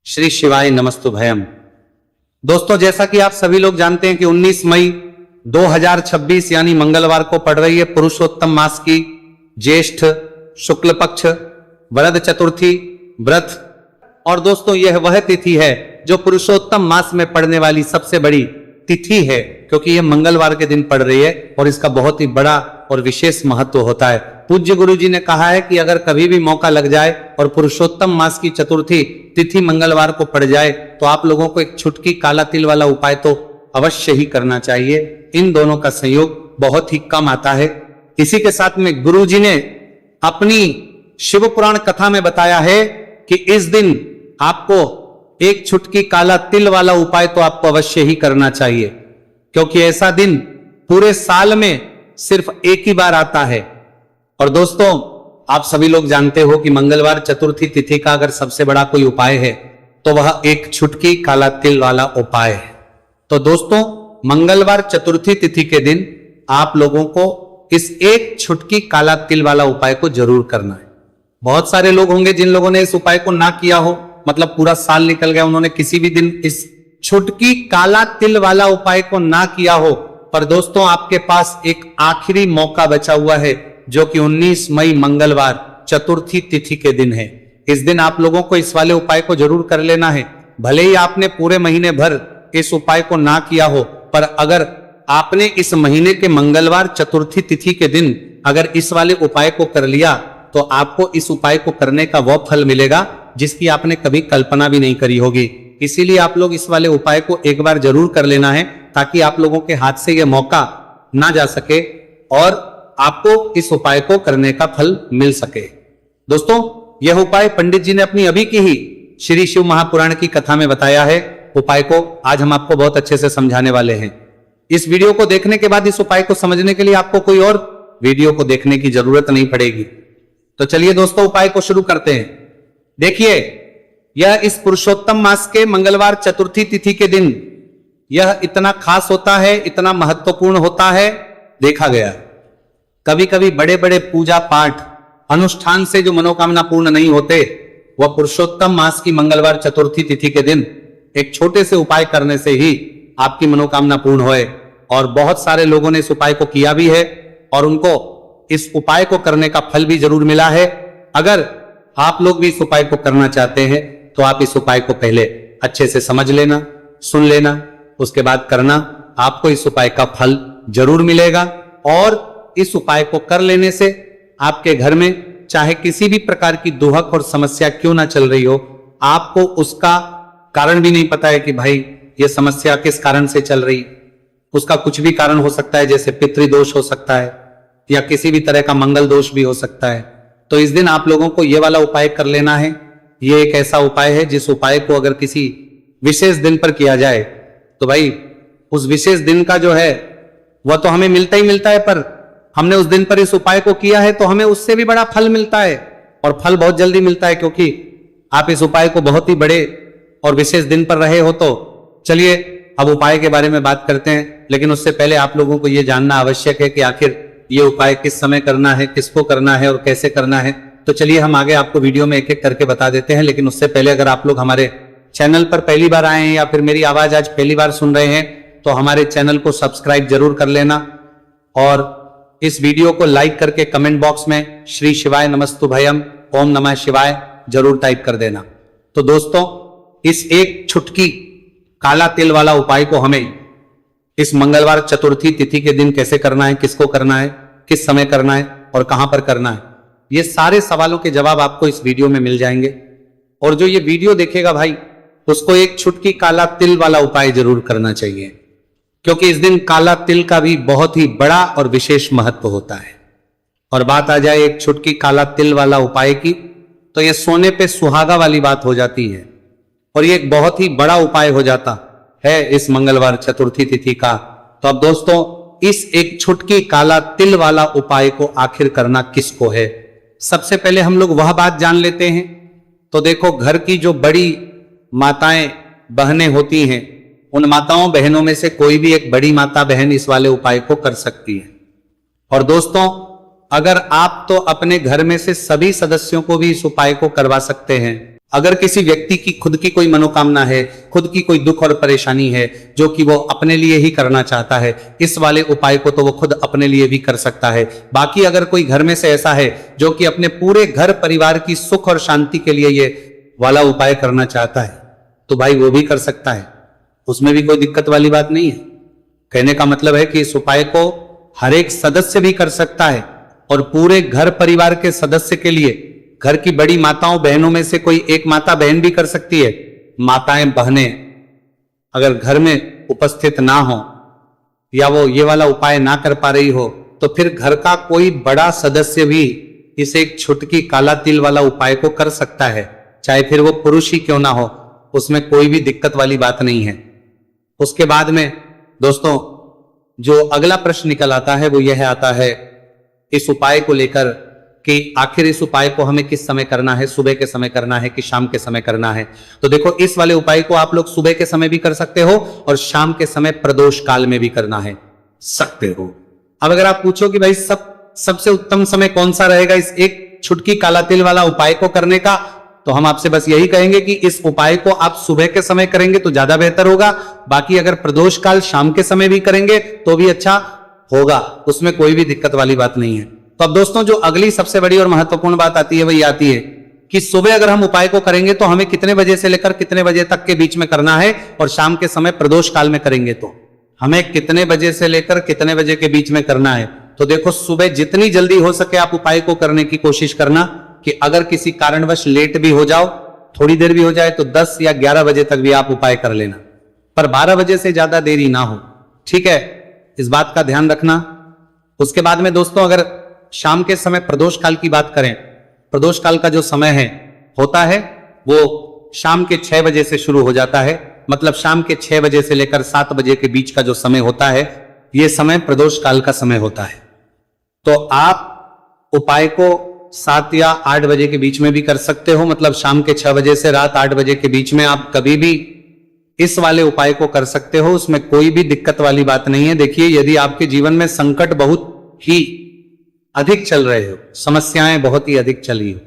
श्री शिवाय नमस्तुभयम। दोस्तों, जैसा कि आप सभी लोग जानते हैं कि 19 मई 2026 यानी मंगलवार को पड़ रही है पुरुषोत्तम मास की ज्येष्ठ शुक्ल पक्ष वरद चतुर्थी व्रत। और दोस्तों, यह वह तिथि है जो पुरुषोत्तम मास में पड़ने वाली सबसे बड़ी तिथि है, क्योंकि यह मंगलवार के दिन पड़ रही है और इसका बहुत ही बड़ा और विशेष महत्व होता है। पूज्य गुरु जी ने कहा है कि अगर कभी भी मौका लग जाए और पुरुषोत्तम मास की चतुर्थी तिथि मंगलवार को पड़ जाए तो आप लोगों को एक छुटकी काला तिल वाला उपाय तो अवश्य ही करना चाहिए। इन दोनों का संयोग बहुत ही कम आता है। इसी के साथ में गुरु जी ने अपनी शिव पुराण कथा में बताया है कि इस दिन आपको एक छुटकी काला तिल वाला उपाय तो आपको अवश्य ही करना चाहिए, क्योंकि ऐसा दिन पूरे साल में सिर्फ एक ही बार आता है। और दोस्तों, आप सभी लोग जानते हो कि मंगलवार चतुर्थी तिथि का अगर सबसे बड़ा कोई उपाय है तो वह एक छुटकी काला तिल वाला उपाय है। तो दोस्तों, मंगलवार चतुर्थी तिथि के दिन आप लोगों को इस एक छुटकी काला तिल वाला उपाय को जरूर करना है। बहुत सारे लोग होंगे जिन लोगों ने इस उपाय को ना किया हो, मतलब पूरा साल निकल गया, उन्होंने किसी भी दिन इस छुटकी काला तिल वाला उपाय को ना किया हो। पर दोस्तों, आपके पास एक आखिरी मौका बचा हुआ है, जो कि 19 मई मंगलवार चतुर्थी तिथि के दिन है। इस दिन आप लोगों को इस वाले उपाय को जरूर कर लेना है। भले ही आपने पूरे महीने भर इस उपाय को ना किया हो, पर अगर आपने इस महीने के मंगलवार चतुर्थी तिथि के दिन अगर इस वाले उपाय को कर लिया तो आपको इस उपाय को करने का वह फल मिलेगा जिसकी आपने कभी कल्पना भी नहीं करी होगी। इसीलिए आप लोग इस वाले उपाय को एक बार जरूर कर लेना है, ताकि आप लोगों के हाथ से यह मौका ना जा सके और आपको इस उपाय को करने का फल मिल सके। दोस्तों, यह उपाय पंडित जी ने अपनी अभी की ही श्री शिव महापुराण की कथा में बताया है। उपाय को आज हम आपको बहुत अच्छे से समझाने वाले हैं। इस वीडियो को देखने के बाद इस उपाय को समझने के लिए आपको कोई और वीडियो को देखने की जरूरत नहीं पड़ेगी। तो चलिए दोस्तों, उपाय को शुरू करते हैं। देखिए, यह इस पुरुषोत्तम मास के मंगलवार चतुर्थी तिथि के दिन यह इतना खास होता है, इतना महत्वपूर्ण होता है। देखा गया कभी कभी बड़े बड़े पूजा पाठ अनुष्ठान से जो मनोकामना पूर्ण नहीं होते, वह पुरुषोत्तम मास की मंगलवार चतुर्थी तिथि के दिन एक छोटे से उपाय करने से ही आपकी मनोकामना पूर्ण होए। और बहुत सारे लोगों ने इस उपाय को किया भी है और उनको इस उपाय को करने का फल भी जरूर मिला है। अगर आप लोग भी इस उपाय को करना चाहते हैं तो आप इस उपाय को पहले अच्छे से समझ लेना, सुन लेना, उसके बाद करना। आपको इस उपाय का फल जरूर मिलेगा। और इस उपाय को कर लेने से आपके घर में चाहे किसी भी प्रकार की दुहक और समस्या क्यों ना चल रही हो, आपको उसका कारण भी नहीं पता है कि भाई ये समस्या किस कारण से चल रही, उसका कुछ भी कारण हो सकता है, जैसे पितृदोष हो सकता है या किसी भी तरह का मंगल दोष भी हो सकता है। तो इस दिन आप लोगों को ये वाला उपाय कर लेना है। ये एक ऐसा उपाय है जिस उपाय को अगर किसी विशेष दिन पर किया जाए तो भाई उस विशेष दिन का जो है वह तो हमें मिलता ही मिलता है, पर हमने उस दिन पर इस उपाय को किया है तो हमें उससे भी बड़ा फल मिलता है, और फल बहुत जल्दी मिलता है, क्योंकि आप इस उपाय को बहुत ही बड़े और विशेष दिन पर रहे हो। तो चलिए अब उपाय के बारे में बात करते हैं, लेकिन उससे पहले आप लोगों को यह जानना आवश्यक है कि आखिर ये उपाय किस समय करना है, किसको करना है और कैसे करना है। तो चलिए हम आगे आपको वीडियो में एक एक करके बता देते हैं। लेकिन उससे पहले अगर आप लोग हमारे चैनल पर पहली बार आए हैं या फिर मेरी आवाज आज पहली बार सुन रहे हैं तो हमारे चैनल को सब्सक्राइब जरूर कर लेना और इस वीडियो को लाइक करके कमेंट बॉक्स में श्री शिवाय नमस्तुभयम ओम नमः शिवाय जरूर टाइप कर देना। तो दोस्तों, इस एक छुटकी काला तिल वाला उपाय को हमें इस मंगलवार चतुर्थी तिथि के दिन कैसे करना है, किसको करना है, किस समय करना है और कहां पर करना है, ये सारे सवालों के जवाब आपको इस वीडियो में मिल जाएंगे। और जो ये वीडियो देखेगा भाई, उसको एक छुटकी काला तिल वाला उपाय जरूर करना चाहिए, क्योंकि इस दिन काला तिल का भी बहुत ही बड़ा और विशेष महत्व होता है। और बात आ जाए एक छुटकी काला तिल वाला उपाय की, तो यह सोने पे सुहागा वाली बात हो जाती है और ये एक बहुत ही बड़ा उपाय हो जाता है इस मंगलवार चतुर्थी तिथि का। तो अब दोस्तों, इस एक छुटकी काला तिल वाला उपाय को आखिर करना किसको है, सबसे पहले हम लोग वह बात जान लेते हैं। तो देखो, घर की जो बड़ी माताएं बहनें होती हैं, उन माताओं बहनों में से कोई भी एक बड़ी माता बहन इस वाले उपाय को कर सकती है। और दोस्तों, अगर आप तो अपने घर में से सभी सदस्यों को भी इस उपाय को करवा सकते हैं, अगर किसी व्यक्ति की खुद की कोई मनोकामना है, खुद की कोई दुख और परेशानी है जो कि वो अपने लिए ही करना चाहता है, इस वाले उपाय को तो वो खुद अपने लिए भी कर सकता है। बाकी अगर कोई घर में से ऐसा है जो कि अपने पूरे घर परिवार की सुख और शांति के लिए ये वाला उपाय करना चाहता है, तो भाई वो भी कर सकता है, उसमें भी कोई दिक्कत वाली बात नहीं है। कहने का मतलब है कि इस उपाय को हर एक सदस्य भी कर सकता है और पूरे घर परिवार के सदस्य के लिए, घर की बड़ी माताओं बहनों में से कोई एक माता बहन भी कर सकती है। माताएं बहनें अगर घर में उपस्थित ना हो या वो ये वाला उपाय ना कर पा रही हो, तो फिर घर का कोई बड़ा सदस्य भी इस एक छुटकी काला तिल वाला उपाय को कर सकता है, चाहे फिर वो पुरुष ही क्यों ना हो, उसमें कोई भी दिक्कत वाली बात नहीं है। उसके बाद में दोस्तों जो अगला प्रश्न निकल आता है वो यह आता है इस उपाय को लेकर कि आखिर इस उपाय को हमें किस समय करना है, सुबह के समय करना है कि शाम के समय करना है। तो देखो, इस वाले उपाय को आप लोग सुबह के समय भी कर सकते हो और शाम के समय प्रदोष काल में भी करना है सकते हो। अब अगर आप पूछो कि भाई सबसे उत्तम समय कौन सा रहेगा इस एक छुटकी काला तिल वाला उपाय को करने का, तो हम आपसे बस यही कहेंगे कि इस उपाय को आप सुबह के समय करेंगे तो ज्यादा बेहतर होगा। बाकी अगर प्रदोष काल शाम के समय भी करेंगे तो भी अच्छा होगा, उसमें कोई भी दिक्कत वाली बात नहीं है। तो अब दोस्तों जो अगली सबसे बड़ी और महत्वपूर्ण बात आती है वही आती है कि सुबह अगर हम उपाय को करेंगे तो हमें कितने बजे से लेकर कितने बजे तक के बीच में करना है, और शाम के समय प्रदोष काल में करेंगे तो हमें कितने बजे से लेकर कितने बजे के बीच में करना है। तो देखो, सुबह जितनी जल्दी हो सके आप उपाय को करने की कोशिश करना कि अगर किसी कारणवश लेट भी हो जाओ, थोड़ी देर भी हो जाए, तो 10 या 11 बजे तक भी आप उपाय कर लेना, पर 12 बजे से ज्यादा देरी ना हो, ठीक है, इस बात का ध्यान रखना। उसके बाद में दोस्तों अगर शाम के समय प्रदोष काल की बात करें, प्रदोष काल का जो समय है होता है वो शाम के 6 बजे से शुरू हो जाता है, मतलब शाम के 6 बजे से लेकर 7 बजे के बीच का जो समय होता है, यह समय प्रदोष काल का समय होता है। तो आप उपाय को 7 या 8 बजे के बीच में भी कर सकते हो, मतलब शाम के 6 बजे से रात 8 बजे के बीच में आप कभी भी इस वाले उपाय को कर सकते हो, उसमें कोई भी दिक्कत वाली बात नहीं है। देखिए, यदि आपके जीवन में संकट बहुत ही अधिक चल रहे हो, समस्याएं बहुत ही अधिक चली हो,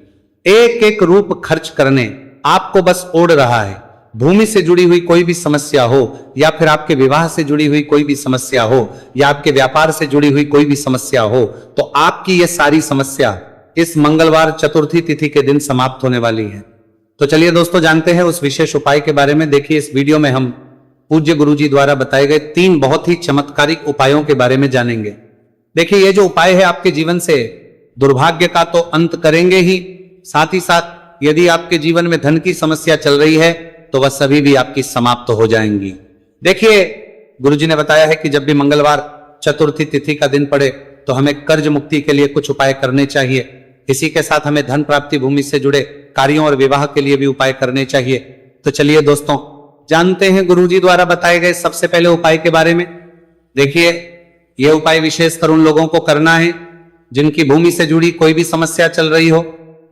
एक एक रूप खर्च करने आपको बस ओढ़ रहा है, भूमि से जुड़ी हुई कोई भी समस्या हो, या फिर आपके विवाह से जुड़ी हुई कोई भी समस्या हो, या आपके व्यापार से जुड़ी हुई कोई भी समस्या हो, तो आपकी यह सारी समस्या इस मंगलवार चतुर्थी तिथि के दिन समाप्त होने वाली है। तो चलिए दोस्तों, जानते हैं उस विशेष उपाय के बारे में। देखिए, इस वीडियो में हम पूज्य गुरुजी द्वारा बताए गए 3 बहुत ही चमत्कारिक उपायों के बारे में जानेंगे। देखिए, ये जो उपाय है आपके जीवन से दुर्भाग्य का तो अंत करेंगे ही, साथ ही साथ यदि आपके जीवन में धन की समस्या चल रही है तो वह सभी भी आपकी समाप्त हो जाएंगी। देखिए, गुरुजी ने बताया है कि जब भी मंगलवार चतुर्थी तिथि का दिन पड़े तो हमें कर्ज मुक्ति के लिए कुछ उपाय करने चाहिए। इसी के साथ हमें धन प्राप्ति, भूमि से जुड़े कार्यों और विवाह के लिए भी उपाय करने चाहिए। तो चलिए दोस्तों, जानते हैं गुरुजी द्वारा बताए गए सबसे पहले उपाय के बारे में। देखिए, यह उपाय विशेषकर उन लोगों को करना है जिनकी भूमि से जुड़ी कोई भी समस्या चल रही हो,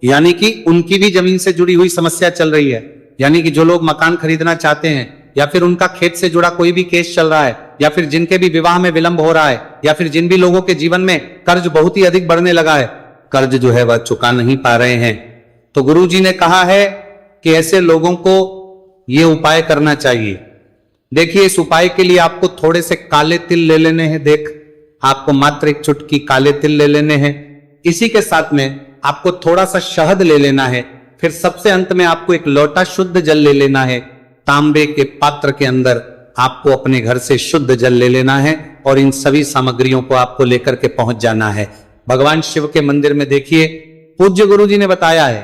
यानी कि उनकी भी जमीन से जुड़ी हुई समस्या चल रही है, यानी कि जो लोग मकान खरीदना चाहते हैं, या फिर उनका खेत से जुड़ा कोई भी केस चल रहा है, या फिर जिनके भी विवाह में विलंब हो रहा है, या फिर जिन भी लोगों के जीवन में कर्ज बहुत ही अधिक बढ़ने लगा है, कर्ज जो है वह चुका नहीं पा रहे हैं, तो गुरुजी ने कहा है कि ऐसे लोगों को यह उपाय करना चाहिए। देखिए, इस उपाय के लिए आपको थोड़े से काले तिल ले लेने हैं। देख, आपको मात्र एक चुटकी काले तिल ले लेने हैं। इसी के साथ में आपको थोड़ा सा शहद ले लेना है। फिर सबसे अंत में आपको एक लोटा शुद्ध जल ले लेना है। तांबे के पात्र के अंदर आपको अपने घर से शुद्ध जल ले लेना है और इन सभी सामग्रियों को आपको लेकर के पहुंच जाना है भगवान शिव के मंदिर में। देखिए, पूज्य गुरुजी ने बताया है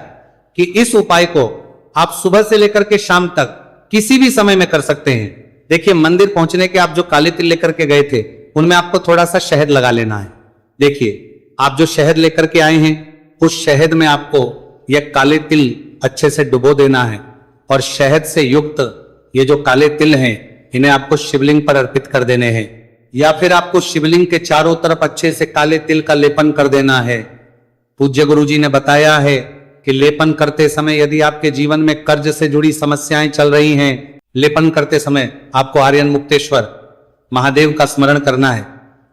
कि इस उपाय को आप सुबह से लेकर के शाम तक किसी भी समय में कर सकते हैं। देखिए, मंदिर पहुंचने के आप जो काले तिल लेकर के गए थे उनमें आपको थोड़ा सा शहद लगा लेना है। देखिए, आप जो शहद लेकर के आए हैं उस शहद में आपको यह काले तिल अच्छे से डुबो देना है और शहद से युक्त ये जो काले तिल हैं इन्हें आपको शिवलिंग पर अर्पित कर देने हैं, या फिर आपको शिवलिंग के चारों तरफ अच्छे से काले तिल का लेपन कर देना है। पूज्य गुरुजी ने बताया है कि लेपन करते समय यदि आपके जीवन में कर्ज से जुड़ी समस्याएं चल रही हैं, लेपन करते समय आपको आर्यन मुक्तेश्वर महादेव का स्मरण करना है,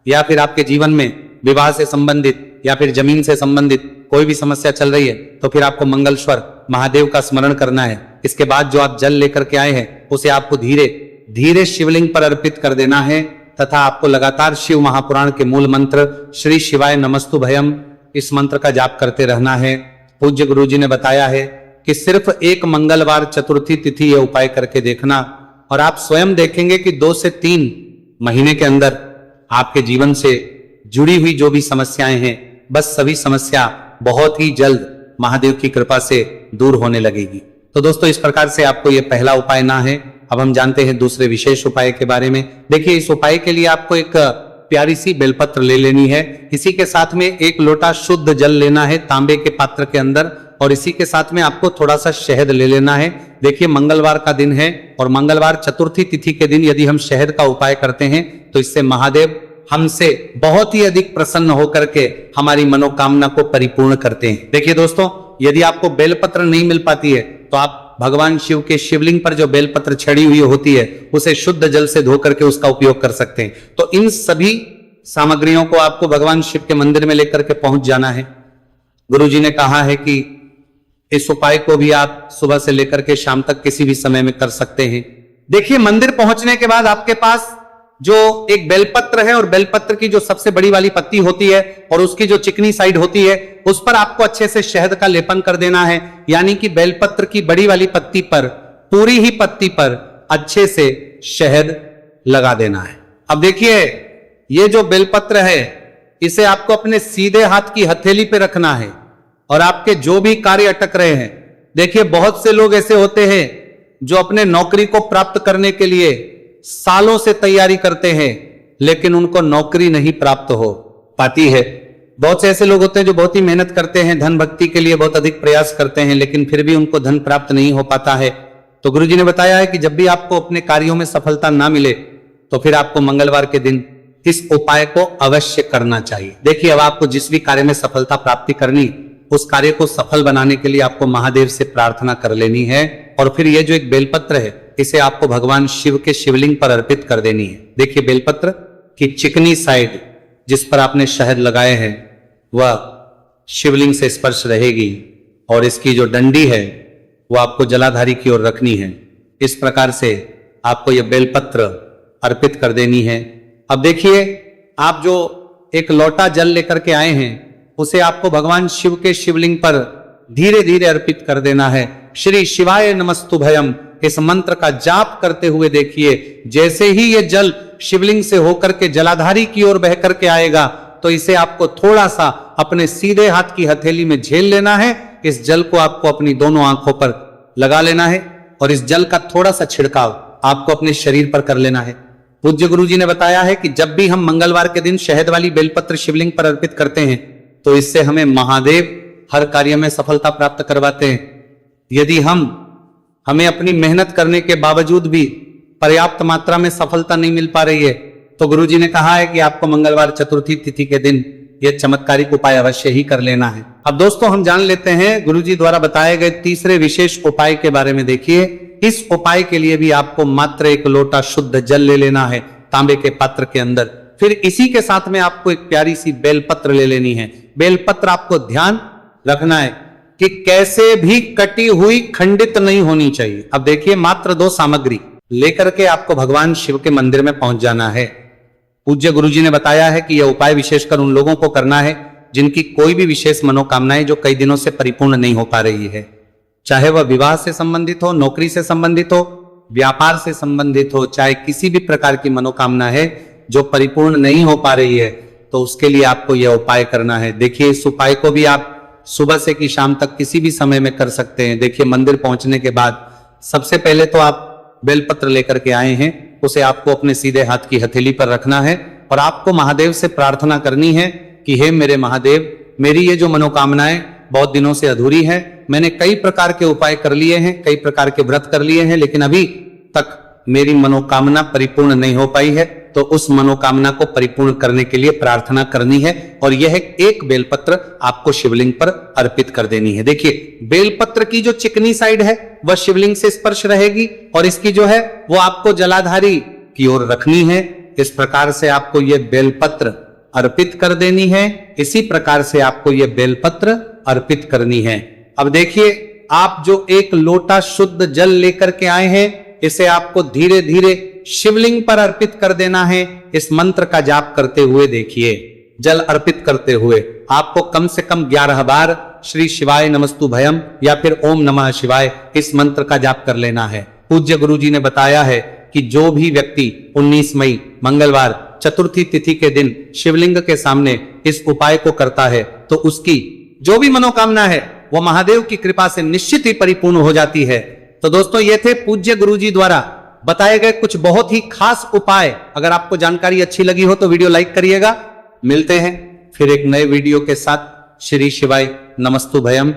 या फिर आपके जीवन में विवाह से संबंधित या फिर जमीन से संबंधित कोई भी समस्या चल रही है तो फिर आपको मंगलेश्वर महादेव का स्मरण करना है। इसके बाद जो आप जल लेकर के आए हैं उसे आपको धीरे धीरे शिवलिंग पर अर्पित कर देना है तथा आपको लगातार शिव महापुराण के मूल मंत्र श्री शिवाय नमस्तुभयम इस मंत्र का जाप करते रहना है। पूज्य गुरु जी ने बताया है कि सिर्फ एक मंगलवार चतुर्थी तिथि ये उपाय करके देखना और आप स्वयं देखेंगे कि 2 से 3 महीने के अंदर आपके जीवन से जुड़ी हुई जो भी समस्याएं हैं बस सभी समस्या बहुत ही जल्द महादेव की कृपा से दूर होने लगेगी। तो दोस्तों इस प्रकार से आपको ये पहला उपाय ना है। अब हम जानते हैं दूसरे विशेष उपाय के बारे में। देखिए इस उपाय के लिए आपको एक प्यारी सी बेलपत्र ले लेनी है। इसी के साथ में 1 लोटा शुद्ध जल लेना है तांबे के पात्र के अंदर और इसी के साथ में आपको थोड़ा सा शहद ले लेना है। देखिए मंगलवार का दिन है और मंगलवार चतुर्थी तिथि के दिन यदि हम शहद का उपाय करते हैं तो इससे महादेव हमसे बहुत ही अधिक प्रसन्न होकर के हमारी मनोकामना को परिपूर्ण करते हैं। देखिए दोस्तों यदि आपको बेलपत्र नहीं मिल पाती है तो आप भगवान शिव के शिवलिंग पर जो बेलपत्र छड़ी हुई होती है उसे शुद्ध जल से धो करके उसका उपयोग कर सकते हैं। तो इन सभी सामग्रियों को आपको भगवान शिव के मंदिर में लेकर के पहुंच जाना है। गुरु जी ने कहा है कि इस उपाय को भी आप सुबह से लेकर के शाम तक किसी भी समय में कर सकते हैं। देखिए मंदिर पहुंचने के बाद आपके पास जो एक बेलपत्र है और बेलपत्र की जो सबसे बड़ी वाली पत्ती होती है और उसकी जो चिकनी साइड होती है उस पर आपको अच्छे से शहद का लेपन कर देना है। यानी कि बेलपत्र की बड़ी वाली पत्ती पर पूरी ही पत्ती पर अच्छे से शहद लगा देना है। अब देखिए ये जो बेलपत्र है इसे आपको अपने सीधे हाथ की हथेली पे रखना है और आपके जो भी कार्य अटक रहे हैं। देखिए बहुत से लोग ऐसे होते हैं जो अपने नौकरी को प्राप्त करने के लिए सालों से तैयारी करते हैं लेकिन उनको नौकरी नहीं प्राप्त हो पाती है। बहुत से ऐसे लोग होते हैं जो बहुत ही मेहनत करते हैं, धन भक्ति के लिए बहुत अधिक प्रयास करते हैं लेकिन फिर भी उनको धन प्राप्त नहीं हो पाता है। तो गुरुजी ने बताया है कि जब भी आपको अपने कार्यों में सफलता ना मिले तो फिर आपको मंगलवार के दिन इस उपाय को अवश्य करना चाहिए। देखिए अब आपको जिस भी कार्य में सफलता प्राप्ति करनी उस कार्य को सफल बनाने के लिए आपको महादेव से प्रार्थना कर लेनी है और फिर ये जो एक बेलपत्र है इसे आपको भगवान शिव के शिवलिंग पर अर्पित कर देनी है। देखिए बेलपत्र की चिकनी साइड जिस पर आपने शहद लगाए हैं वह शिवलिंग से स्पर्श रहेगी और इसकी जो डंडी है वो आपको जलाधारी की ओर रखनी है। इस प्रकार से आपको यह बेलपत्र अर्पित कर देनी है। अब देखिए आप जो एक लोटा जल लेकर के आए हैं उसे आपको भगवान शिव के शिवलिंग पर धीरे धीरे अर्पित कर देना है। श्री शिवाय नमस्तुभयम इस मंत्र का जाप करते हुए देखिए जैसे ही ये जल शिवलिंग से होकर के जलाधारी की ओर बह करके आएगा तो इसे आपको थोड़ा सा अपने सीधे हाथ की हथेली में झेल लेना है। इस जल को आपको अपनी दोनों आंखों पर लगा लेना है और इस जल का थोड़ा सा छिड़काव आपको अपने शरीर पर कर लेना है। पूज्य गुरु जी ने बताया है कि जब भी हम मंगलवार के दिन शहद वाली बेलपत्र शिवलिंग पर अर्पित करते हैं तो इससे हमें महादेव हर कार्य में सफलता प्राप्त करवाते हैं। यदि हमें अपनी मेहनत करने के बावजूद भी पर्याप्त मात्रा में सफलता नहीं मिल पा रही है तो गुरुजी ने कहा है कि आपको मंगलवार चतुर्थी तिथि के दिन यह चमत्कारिक उपाय अवश्य ही कर लेना है। अब दोस्तों हम जान लेते हैं गुरुजी द्वारा बताए गए तीसरे विशेष उपाय के बारे में। देखिए इस उपाय के लिए भी आपको मात्र 1 लोटा शुद्ध जल ले लेना है तांबे के पात्र के अंदर। फिर इसी के साथ में आपको एक प्यारी सी बेलपत्र ले लेनी है। बेलपत्र आपको ध्यान रखना है कि कैसे भी कटी हुई खंडित नहीं होनी चाहिए। अब देखिए मात्र 2 सामग्री लेकर के आपको भगवान शिव के मंदिर में पहुंच जाना है। पूज्य गुरुजी ने बताया है कि यह उपाय विशेषकर उन लोगों को करना है जिनकी कोई भी विशेष मनोकामनाएं जो कई दिनों से परिपूर्ण नहीं हो पा रही है, चाहे वह विवाह से संबंधित हो, नौकरी से संबंधित हो, व्यापार से संबंधित हो, चाहे किसी भी प्रकार की मनोकामना है जो परिपूर्ण नहीं हो पा रही है तो उसके लिए आपको यह उपाय करना है। देखिए इस उपाय को भी आप सुबह से कि शाम तक किसी भी समय में कर सकते हैं। देखिए मंदिर पहुंचने के बाद सबसे पहले तो आप बेलपत्र लेकर के आए हैं उसे आपको अपने सीधे हाथ की हथेली पर रखना है और आपको महादेव से प्रार्थना करनी है कि हे मेरे महादेव, मेरी ये जो मनोकामनाएं बहुत दिनों से अधूरी है, मैंने कई प्रकार के उपाय कर लिए हैं, कई प्रकार के व्रत कर लिए हैं लेकिन अभी तक मेरी मनोकामना परिपूर्ण नहीं हो पाई है, तो उस मनोकामना को परिपूर्ण करने के लिए प्रार्थना करनी है और यह एक बेलपत्र आपको शिवलिंग पर अर्पित कर देनी है। देखिए बेलपत्र की जो चिकनी साइड है वह शिवलिंग से स्पर्श रहेगी और इसकी जो है वो आपको जलाधारी की ओर रखनी है। इस प्रकार से आपको यह बेलपत्र अर्पित कर देनी है। इसी प्रकार से आपको यह बेलपत्र अर्पित करनी है। अब देखिए आप जो एक लोटा शुद्ध जल लेकर के आए हैं, इसे आपको धीरे धीरे शिवलिंग पर अर्पित कर देना है। इस मंत्र का जाप करते हुए देखिए, जल अर्पित करते हुए आपको कम से कम 11 बार श्री शिवाय नमस्तु भयम या फिर ओम नमः शिवाय इस मंत्र का जाप कर लेना है। पूज्य गुरु जी ने बताया है कि जो भी व्यक्ति 19 मई मंगलवार चतुर्थी तिथि के दिन शिवलिंग के सामने इस उपाय को करता है तो उसकी जो भी मनोकामना है वो महादेव की कृपा से निश्चित ही परिपूर्ण हो जाती है। तो दोस्तों, ये थे पूज्य गुरु जी द्वारा बताए गए कुछ बहुत ही खास उपाय। अगर आपको जानकारी अच्छी लगी हो तो वीडियो लाइक करिएगा। मिलते हैं फिर एक नए वीडियो के साथ। श्री शिवाय नमस्तु भयम।